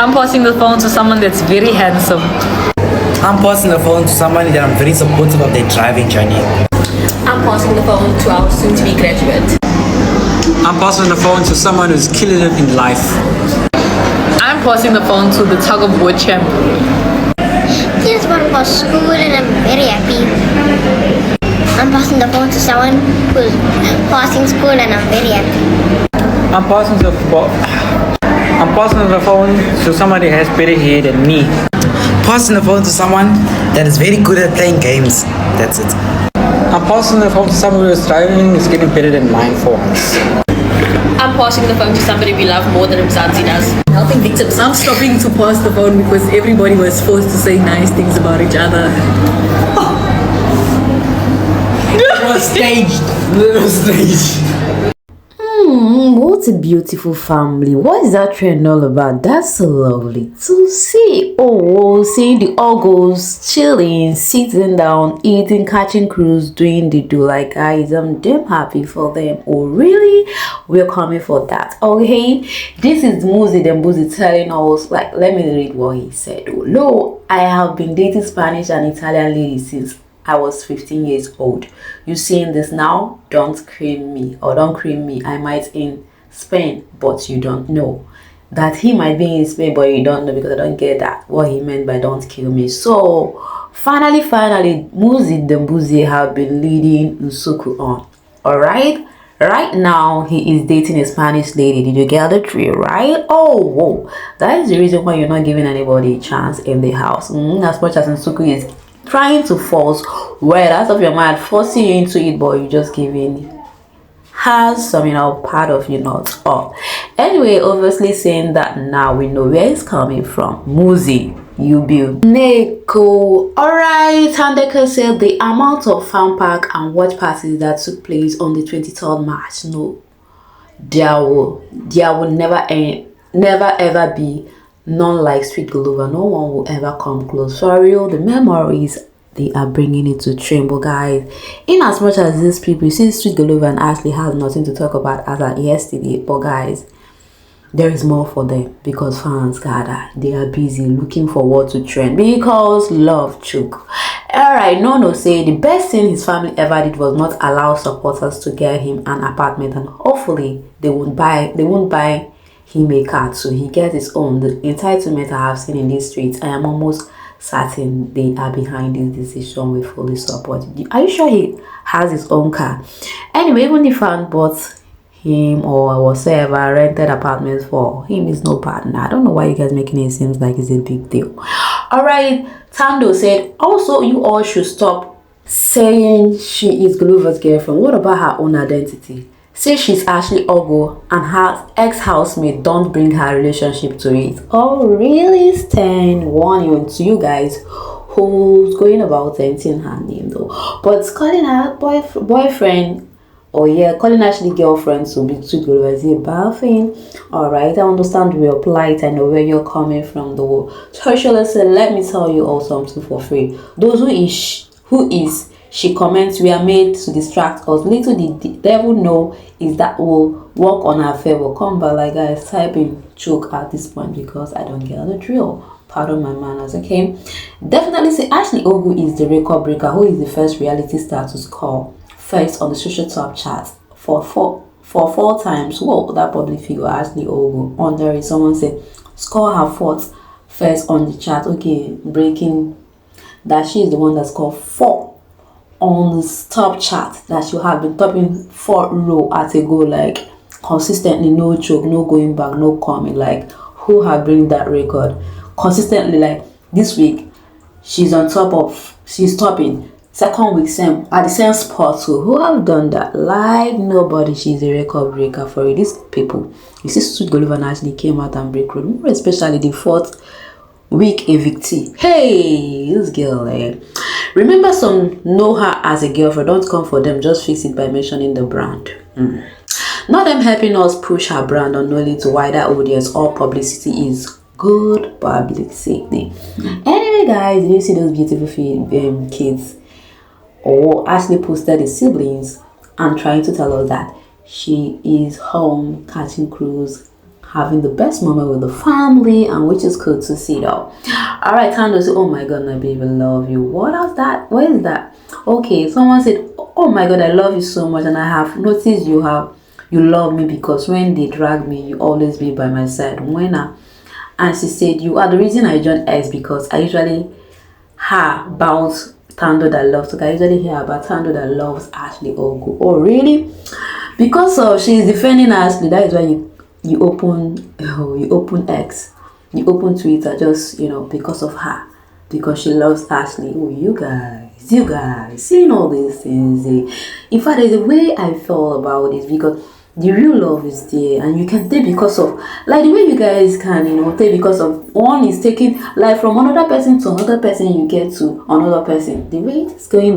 I'm passing the phone to someone that's very handsome. I'm passing the phone to someone that I'm very supportive of their driving journey. I'm passing the phone to our soon-to-be graduate. I'm passing the phone to someone who's killing it in life. I'm passing the phone to the tug of war champ. Here's one for school and I'm very happy. I'm passing the phone to someone who's passing school and I'm very happy. I'm passing the phone to somebody who has better hair than me. Passing the phone to someone that is very good at playing games. That's it. I'm passing the phone to someone who is driving is getting better than mine for once. I'm passing the phone to somebody we love more than Mzansi does. Helping victims. I'm stopping to pass the phone because everybody was forced to say nice things about each other. It was staged. It was staged. What a beautiful family. What is that trend all about? That's so lovely to see. Seeing the uggos chilling, sitting down, eating, catching cruise, doing the do. Like, guys, I'm damn happy for them. Oh, really? We're coming for that. Okay, this is mshinibbmzansi telling us, like, let me read what he said. Oh, no, I have been dating Spanish and Italian ladies since I was 15 years old. You seeing this now? Don't cream me, or don't cream me. I might in Spain, but you don't know that he might be in Spain, but you don't know, because I don't get that what he meant by don't kill me. So finally mshinibbmzansi have been leading Nsuku on. All right now he is dating a Spanish lady. Did you get the drill? Right? Oh, whoa, that is the reason why you're not giving anybody a chance in the house. As much as Nsuku is trying to force word out of your mind, forcing you into it, but you just giving has some, part of you not all. Anyway, obviously saying that now we know where it's coming from. Muzi, you build Neko. Alright, Handeka said the amount of fan pack and watch parties that took place on the 23rd March, no, there will never ever be none like sweetguluvabbmzansi. No one will ever come close. For real, the memories, they are bringing it to tremble, guys. In as much as these people, since sweetguluvabbmzansi and Ashley has nothing to talk about as of yesterday, but guys, there is more for them because fans gather. They are busy looking for what to trend because love choke. Alright, no say the best thing his family ever did was not allow supporters to get him an apartment, and hopefully they won't buy him a car so he gets his own. The entitlement I have seen in these streets, I am almost certain they are behind this decision. We fully support. Are you sure he has his own car? Anyway, even if fan bought him or whatsoever rented apartments for him, is no partner. I don't know why you guys making it seem like it's a big deal. All right, Tando said also you all should stop saying she is Guluva's girlfriend. What about her own identity? Say she's Ashley Ogo and her ex-housemate. Don't bring her relationship to it. Oh, really? Stand warning to you guys who's going about saying her name though. But calling her boyfriend, or calling Ashley girlfriend to be sweetguluvabbmzansi a bad thing. Alright, I understand your plight. I know where you're coming from though. So said, let me tell you all something for free. Those who is she comments we are made to distract us. Little did the devil know is that will work on our favor. Come back, like guys, typing choke at this point because I don't get the drill. Pardon my manners, okay? Definitely say Ashley Ogu is the record breaker, who is the first reality star to score first on the social top chart for four times. Whoa, that public figure Ashley Ogu. Under it, someone said score her fourth first on the chart. Okay, breaking that she is the one that scored 4 on the top chart, that she have been topping 4 row at a go, like consistently, no choke, no going back, no coming. Like who have bring that record consistently? Like this week she's topping second week same at the same spot. So who have done that? Like nobody. She's a record breaker for it. These people, you see sweetguluvabbmzansi actually came out and break road, more especially the 4th week evictee. Hey, this girl, remember, some know her as a girlfriend. Don't come for them, just fix it by mentioning the brand. Not them helping us push her brand unknowingly to wider audience. All publicity is good publicity. Anyway guys, did you see those beautiful kids? Ashley posted the siblings and trying to tell us that she is home catching cruise, having the best moment with the family, and which is good to see though. All right, Tando said, oh my god, my baby, love you. What else that? What is that? Okay, someone said, oh my god, I love you so much, and I have noticed you love me because when they drag me, you always be by my side. And she said, you are the reason I joined X because I usually hear about Tando that loves. So I usually hear about Tando that loves Ashley Ogu. Oh really? Because she's defending Ashley. That is why you open X, you open Twitter, just because of her, because she loves Ashley. Oh, you guys, seeing all these things. In fact, there's a way I feel about this, because the real love is there, and you can take because of, like, the way you guys can take because of one is taking, like, from another person to another person, you get to another person. The way it's going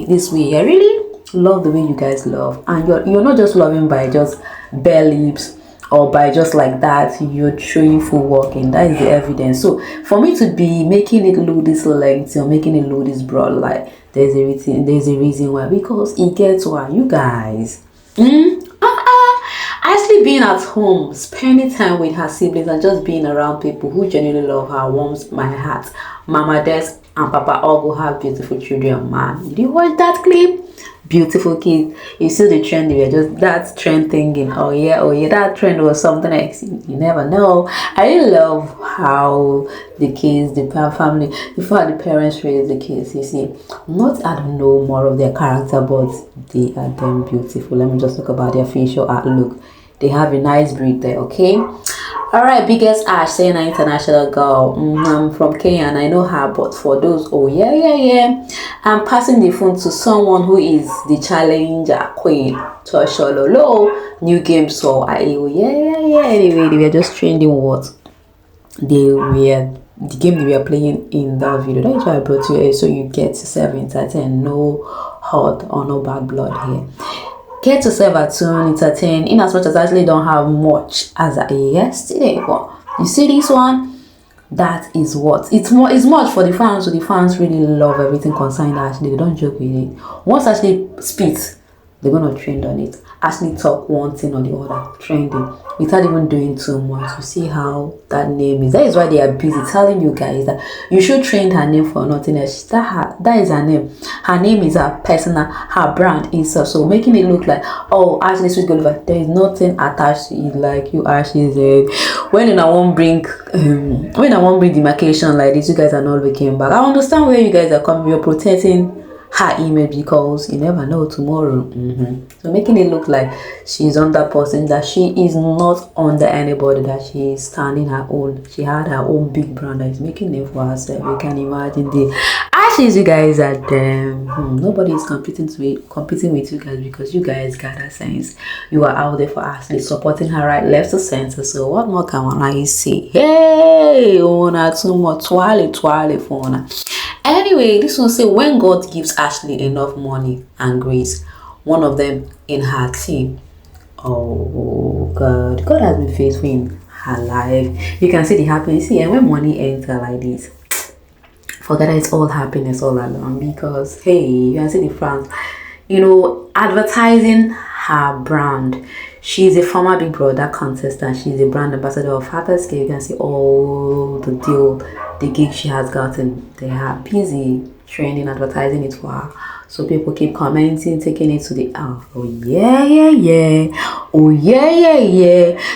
this way, I really love the way you guys love, and you're not just loving by just bare lips or by just like that. You're showing full working. That is the evidence. So for me to be making it look this lengthy or making it look this broad, like, there's a reason why, because it gets why you guys actually being at home, spending time with her siblings, and just being around people who genuinely love her warms my heart. Mama Des and Papa all have beautiful children. Man, did you watch that clip? Beautiful kids. You see the trend, we were just that trend thinking, oh yeah, that trend was something else. You never know. I really love how the kids, the family, before the parents raise the kids, you see, I don't know more of their character, but they are damn beautiful. Let me just talk about their facial outlook. They have a nice breed there, okay? All right, biggest Ash saying an international girl. I'm from Kenya and I know her, but for those, oh yeah, I'm passing the phone to someone who is the challenger queen to a shololo new game. So anyway, they were just trending what the game they were playing in that video. That is why I brought you, so you get to serve entertain, no hot or no bad blood here. Get to serve at soon, entertain, in as much as I actually don't have much as yesterday. But you see this one, that is what it's much for the fans. So the fans really love everything concerning Ashley. They don't joke with it. Once Ashley spits, they're gonna trend on it. Ashley talk one thing or the other, trending without even doing too much. You see how that name is. That is why they are busy telling you guys that you should trend her name for nothing else. That is her name. Her name is her personal, her brand is so making it look like, oh, Ashley sweetguluvabbmzansi. There is nothing attached to it, like you Ashley said. When I won't bring demarcation like this, you guys are not looking back. I understand where you guys are coming. You're protecting her image because you never know tomorrow. So making it look like she's on that person, that she is not under anybody, that she is standing her own. She had her own big brand that is making it for herself. You can imagine the ashes you guys are them. Nobody is competing with you guys, because you guys got that sense. You are out there for Ashley, supporting her right, left to center. So what more can I say? Hey, ona too much twirly for ona. Anyway, this one say, when God gives Ashley enough money and grace, one of them in her team. Oh God has been faithful in her life. You can see the happiness. See, and when money enter like this, forget that it's all happiness all along, because hey, you can see the France, advertising her brand. She's a former Big Brother contestant. She's a brand ambassador of Father's Care. You can see all the deal, the gig she has gotten. They are busy trending, advertising it for her. So people keep commenting, taking it to the oh yeah.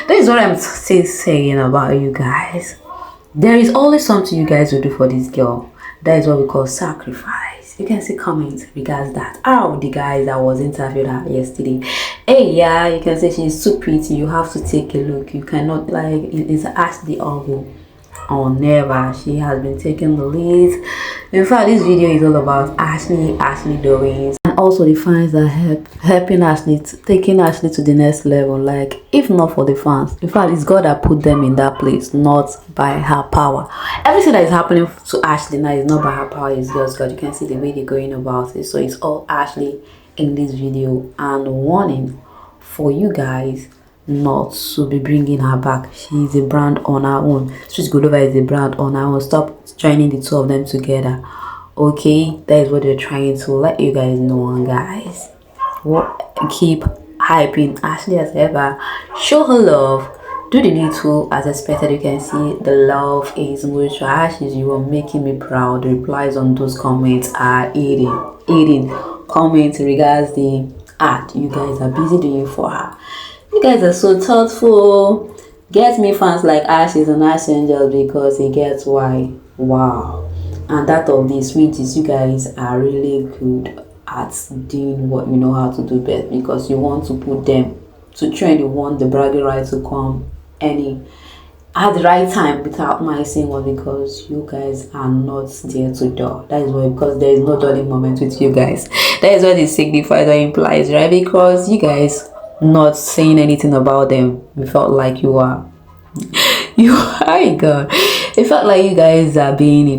That is what I'm still saying about you guys. There is always something you guys will do for this girl. That is what we call sacrifice. You can see comments regards that. Oh, the guys that was interviewed her yesterday. Hey, yeah, you can say she's too pretty. You have to take a look. You cannot, like, it's Ashley Ogu. Oh, never. She has been taking the lead. In fact, this video is all about Ashley doings, and also the fans that helping Ashley, taking Ashley to the next level. Like, if not for the fans, in fact, it's God that put them in that place, not by her power. Everything that is happening to Ashley now is not by her power, it's just God. You can see the way they're going about it. So it's all Ashley in this video, and warning for you guys not to be bringing her back. She's a brand on her own. Sweetguluvabbmzansi is a brand on her own. Stop joining the two of them together. Okay, that is what they're trying to let you guys know, guys. Keep hyping Ashley as ever. Show her love, Do the needful. As expected, you can see the love is mutual. Ashes, you are making me proud. The replies on those comments are eating comments regards the art you guys are busy doing for her. You guys are so thoughtful. Get me fans like Ashes and Angelz because it gets why. Wow. And that of the sweeties, you guys are really good at doing what you know how to do best, because you want to put them to trend. You want the bragging right to come at the right time without my saying what, because you guys are not there to dull. That is why, because there is no dulling moment with you guys. That is what it signifies or implies, right? Because you guys not saying anything about them, we felt like you are God, it felt like you guys are being,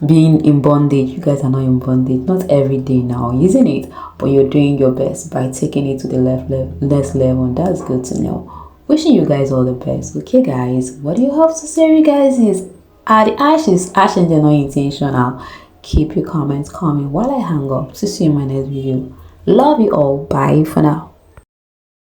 being in bondage. You guys are not in bondage, not every day now, isn't it? But you're doing your best by taking it to the next level, and that's good to know. Wishing you guys all the best. Okay guys, what do you have to say, you guys? Are the ashes not intentional? Keep your comments coming while I hang up. To see you in my next video. Love you all. Bye for now.